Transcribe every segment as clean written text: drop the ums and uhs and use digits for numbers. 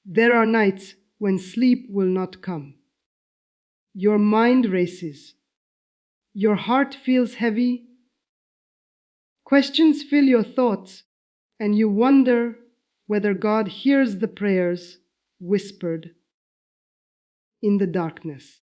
There are nights when sleep will not come. Your mind races. Your heart feels heavy. Questions fill your thoughts, and you wonder whether God hears the prayers whispered in the darkness.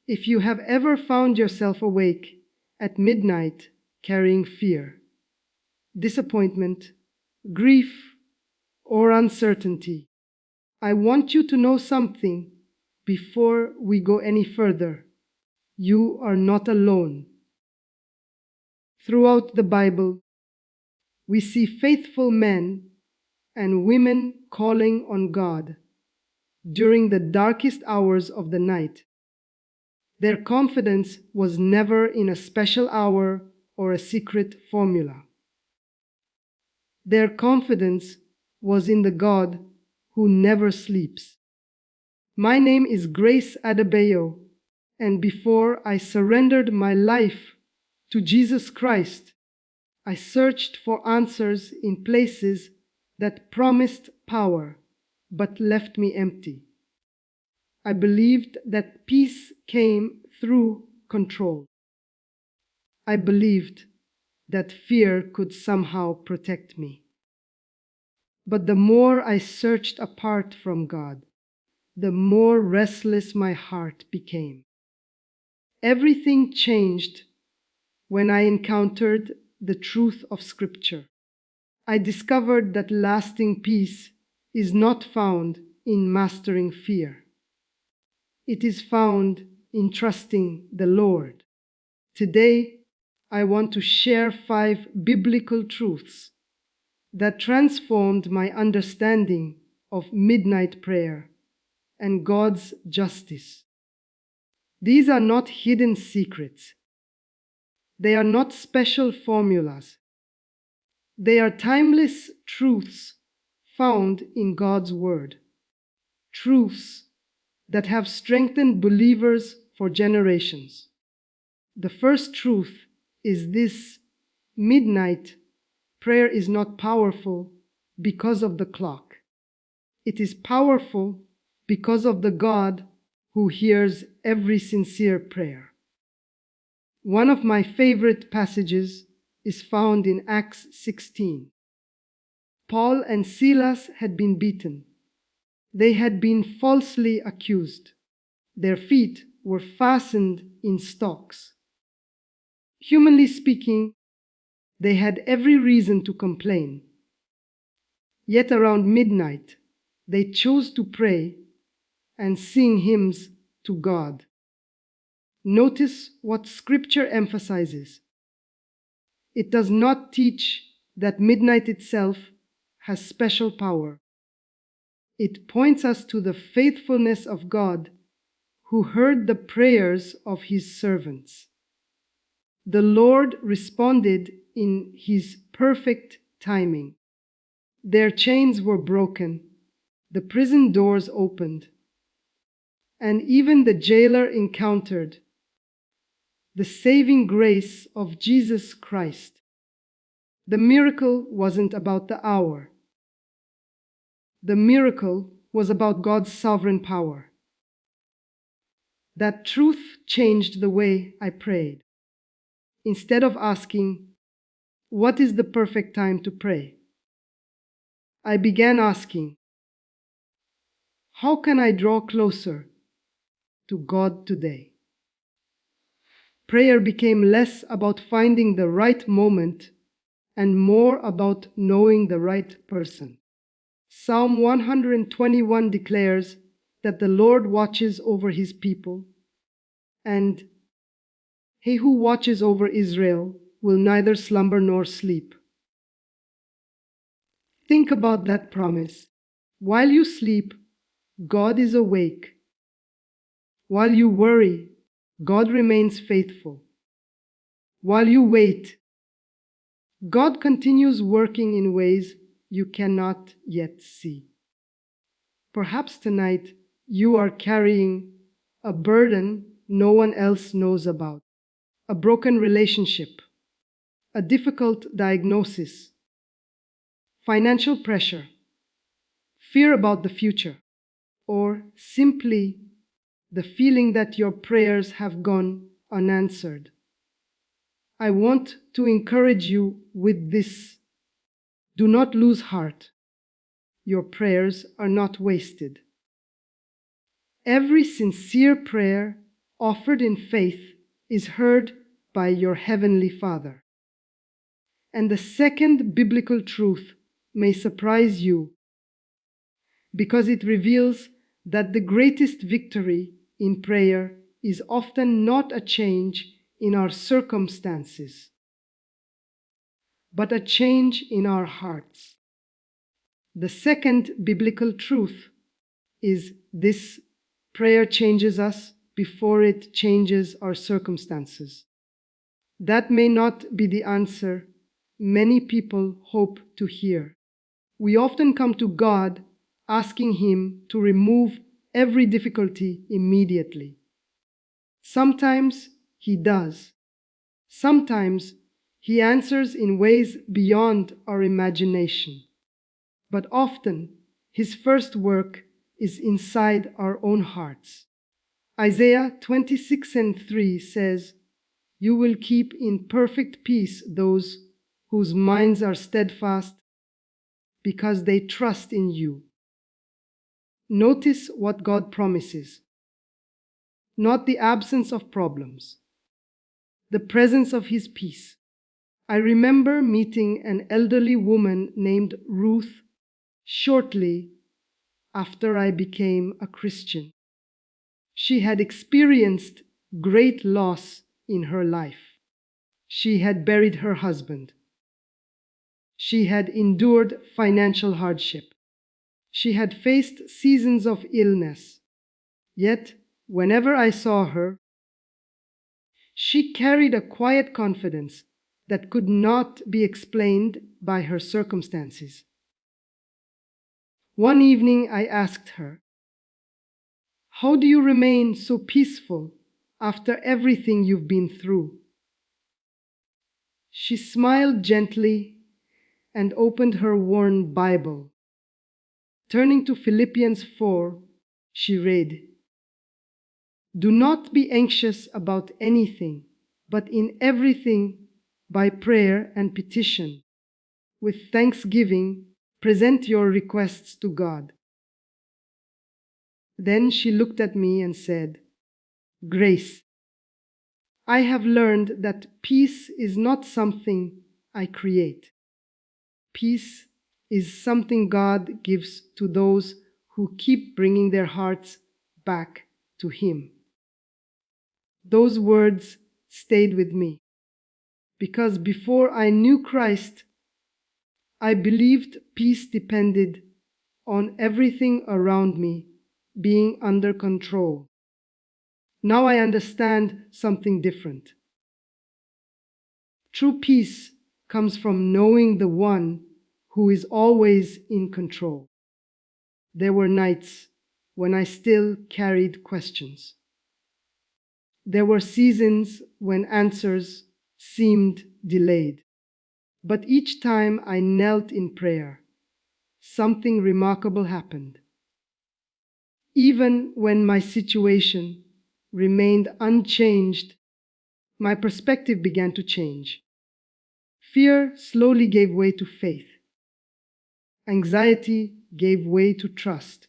If you have ever found yourself awake at midnight carrying fear, disappointment, grief, or uncertainty, I want you to know something before we go any further. You are not alone. Throughout the Bible, we see faithful men and women calling on God during the darkest hours of the night. Their confidence was never in a special hour or a secret formula. Their confidence was in the God who never sleeps. My name is Grace Adebayo, and before I surrendered my life to Jesus Christ, I searched for answers in places that promised power but left me empty. I believed that peace came through control. I believed that fear could somehow protect me. But the more I searched apart from God, the more restless my heart became. Everything changed when I encountered the truth of Scripture. I discovered that lasting peace is not found in mastering fear. It is found in trusting the Lord. Today, I want to share 5 biblical truths that transformed my understanding of midnight prayer and God's justice. These are not hidden secrets. They are not special formulas. They are timeless truths found in God's Word. Truths that have strengthened believers for generations. The first truth is this: midnight prayer is not powerful because of the clock. It is powerful because of the God who hears every sincere prayer. One of my favorite passages is found in Acts 16. Paul and Silas had been beaten. They had been falsely accused. Their feet were fastened in stocks. Humanly speaking, they had every reason to complain. Yet around midnight, they chose to pray and sing hymns to God. Notice what Scripture emphasizes. It does not teach that midnight itself has special power. It points us to the faithfulness of God, who heard the prayers of His servants. The Lord responded in His perfect timing. Their chains were broken, the prison doors opened, and even the jailer encountered the saving grace of Jesus Christ. The miracle wasn't about the hour. The miracle was about God's sovereign power. That truth changed the way I prayed. Instead of asking, "What is the perfect time to pray?" I began asking, "How can I draw closer to God today?" Prayer became less about finding the right moment and more about knowing the right person. Psalm 121 declares that the Lord watches over His people, and He who watches over Israel will neither slumber nor sleep. Think about that promise. While you sleep, God is awake. While you worry, God remains faithful. While you wait, God continues working in ways you cannot yet see. Perhaps tonight you are carrying a burden no one else knows about, a broken relationship, a difficult diagnosis, financial pressure, fear about the future, or simply the feeling that your prayers have gone unanswered. I want to encourage you with this. Do not lose heart. Your prayers are not wasted. Every sincere prayer offered in faith is heard by your Heavenly Father. And the second biblical truth may surprise you because it reveals that the greatest victory in prayer is often not a change in our circumstances, but a change in our hearts. The second biblical truth is this: prayer changes us before it changes our circumstances. That may not be the answer many people hope to hear. We often come to God asking Him to remove every difficulty immediately. Sometimes He does. Sometimes He answers in ways beyond our imagination. But often His first work is inside our own hearts. Isaiah 26:3 says, "You will keep in perfect peace those whose minds are steadfast because they trust in you." Notice what God promises: not the absence of problems, the presence of His peace. I remember meeting an elderly woman named Ruth shortly after I became a Christian. She had experienced great loss in her life. She had buried her husband. She had endured financial hardship. She had faced seasons of illness. Yet, whenever I saw her, she carried a quiet confidence that could not be explained by her circumstances. One evening I asked her, "How do you remain so peaceful after everything you've been through?" She smiled gently and opened her worn Bible. Turning to Philippians 4, she read, "Do not be anxious about anything, but in everything, by prayer and petition, with thanksgiving, present your requests to God." Then she looked at me and said, "Grace, I have learned that peace is not something I create. Peace is something God gives to those who keep bringing their hearts back to Him." Those words stayed with me because before I knew Christ, I believed peace depended on everything around me being under control. Now I understand something different. True peace comes from knowing the one who is always in control. There were nights when I still carried questions. There were seasons when answers seemed delayed. But each time I knelt in prayer, something remarkable happened. Even when my situation remained unchanged, my perspective began to change. Fear slowly gave way to faith. Anxiety gave way to trust.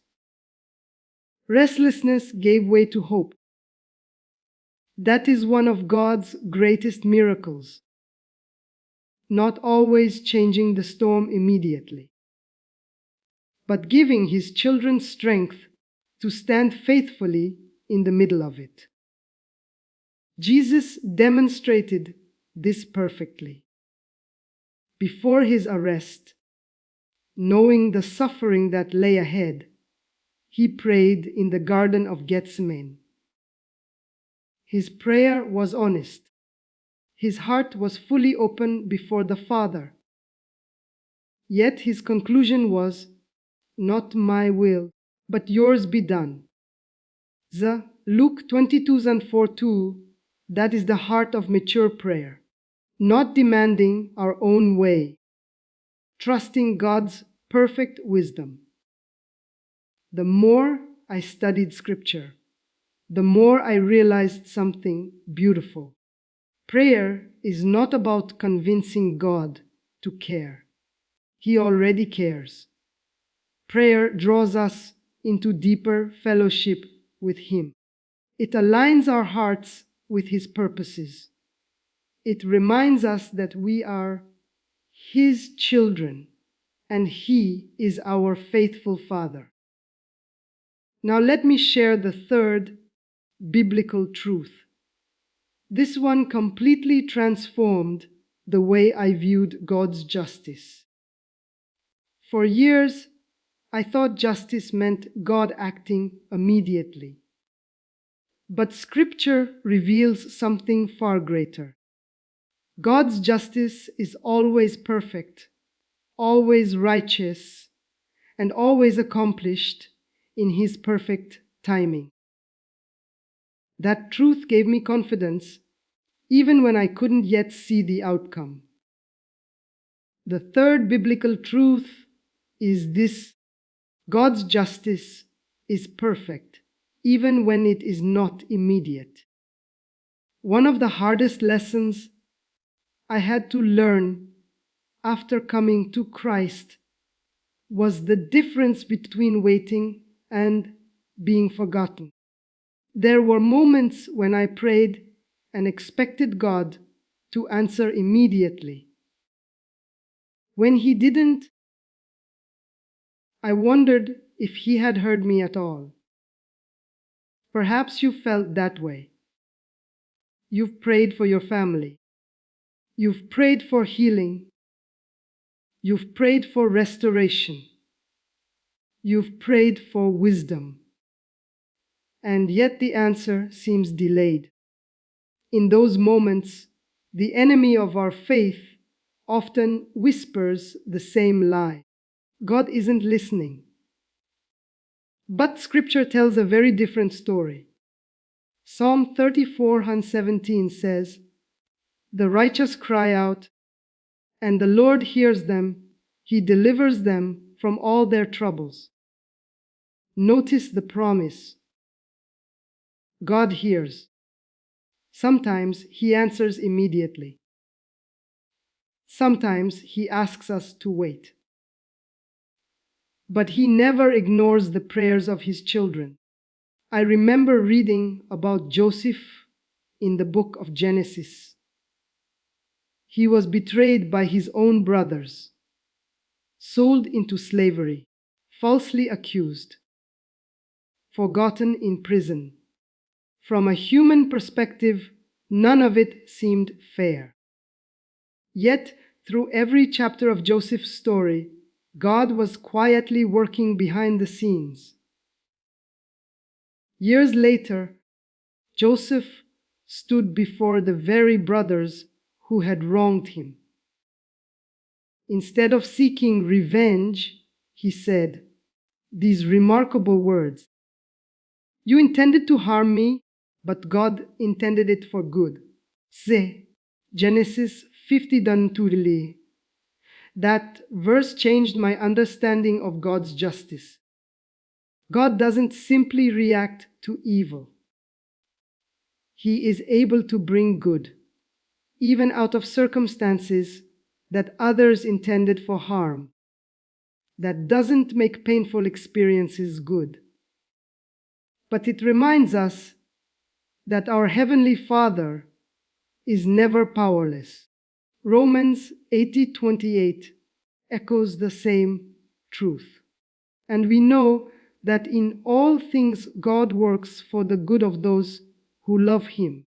Restlessness gave way to hope. That is one of God's greatest miracles, not always changing the storm immediately, but giving His children strength to stand faithfully in the middle of it. Jesus demonstrated this perfectly. Before His arrest, knowing the suffering that lay ahead, He prayed in the Garden of Gethsemane. His prayer was honest. His heart was fully open before the Father. Yet His conclusion was, "Not my will, but yours be done." Luke 22:4-2, that is the heart of mature prayer. Not demanding our own way, trusting God's perfect wisdom. The more I studied Scripture, the more I realized something beautiful. Prayer is not about convincing God to care. He already cares. Prayer draws us into deeper fellowship with Him. It aligns our hearts with His purposes. It reminds us that we are His children and He is our faithful Father. Now let me share the third biblical truth. This one completely transformed the way I viewed God's justice. For years, I thought justice meant God acting immediately. But Scripture reveals something far greater. God's justice is always perfect, always righteous, and always accomplished in His perfect timing. That truth gave me confidence, even when I couldn't yet see the outcome. The third biblical truth is this: God's justice is perfect, even when it is not immediate. One of the hardest lessons I had to learn after coming to Christ was the difference between waiting and being forgotten. There were moments when I prayed and expected God to answer immediately. When He didn't, I wondered if He had heard me at all. Perhaps you felt that way. You've prayed for your family. You've prayed for healing. You've prayed for restoration. You've prayed for wisdom. And yet the answer seems delayed. In those moments, the enemy of our faith often whispers the same lie: God isn't listening. But Scripture tells a very different story. Psalm 34:17 says, "The righteous cry out, and the Lord hears them. He delivers them from all their troubles." Notice the promise. God hears. Sometimes He answers immediately. Sometimes He asks us to wait. But He never ignores the prayers of His children. I remember reading about Joseph in the book of Genesis. He was betrayed by his own brothers, sold into slavery, falsely accused, forgotten in prison. From a human perspective, none of it seemed fair. Yet, through every chapter of Joseph's story, God was quietly working behind the scenes. Years later, Joseph stood before the very brothers who had wronged him. Instead of seeking revenge, he said these remarkable words: "You intended to harm me, but God intended it for good." Se, Genesis 50:2. That verse changed my understanding of God's justice. God doesn't simply react to evil. He is able to bring good, even out of circumstances that others intended for harm. That doesn't make painful experiences good. But it reminds us that our Heavenly Father is never powerless. Romans 80:28 echoes the same truth. And we know that in all things God works for the good of those who love Him,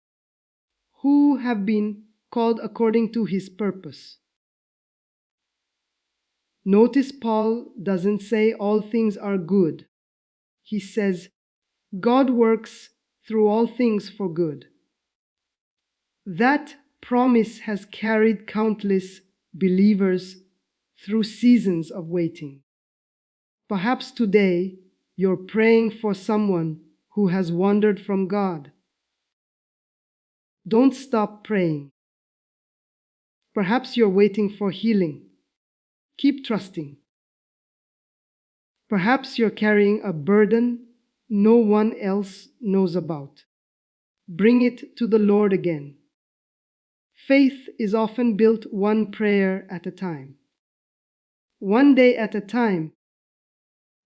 who have been called according to His purpose. Notice Paul doesn't say all things are good. He says God works through all things for good. That promise has carried countless believers through seasons of waiting. Perhaps today you're praying for someone who has wandered from God. Don't stop praying. Perhaps you're waiting for healing. Keep trusting. Perhaps you're carrying a burden no one else knows about. Bring it to the Lord again. Faith is often built one prayer at a time, one day at a time,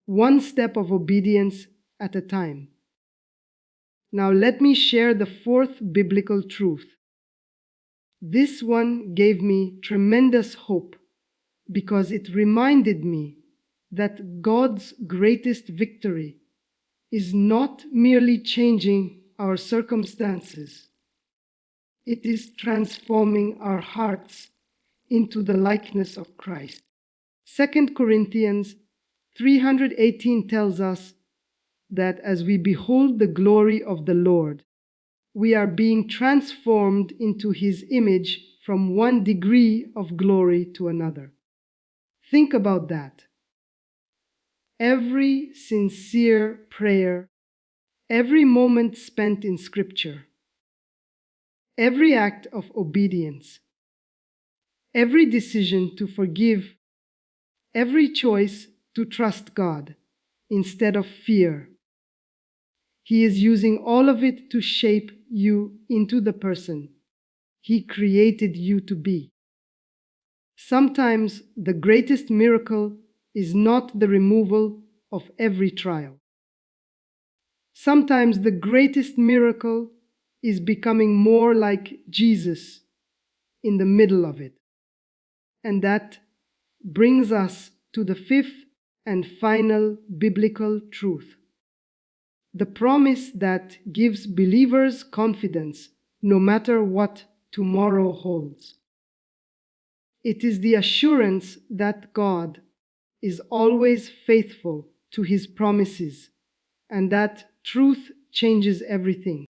one step of obedience at a time. Now let me share the fourth biblical truth. This one gave me tremendous hope because it reminded me that God's greatest victory is not merely changing our circumstances. It is transforming our hearts into the likeness of Christ. 2 Corinthians 3:18 tells us that as we behold the glory of the Lord, we are being transformed into His image from one degree of glory to another. Think about that. Every sincere prayer, every moment spent in Scripture, every act of obedience, every decision to forgive, every choice to trust God instead of fear. He is using all of it to shape you into the person He created you to be. Sometimes the greatest miracle is not the removal of every trial. Sometimes the greatest miracle is becoming more like Jesus in the middle of it. And that brings us to the fifth and final biblical truth. The promise that gives believers confidence no matter what tomorrow holds. It is the assurance that God is always faithful to His promises and that truth changes everything.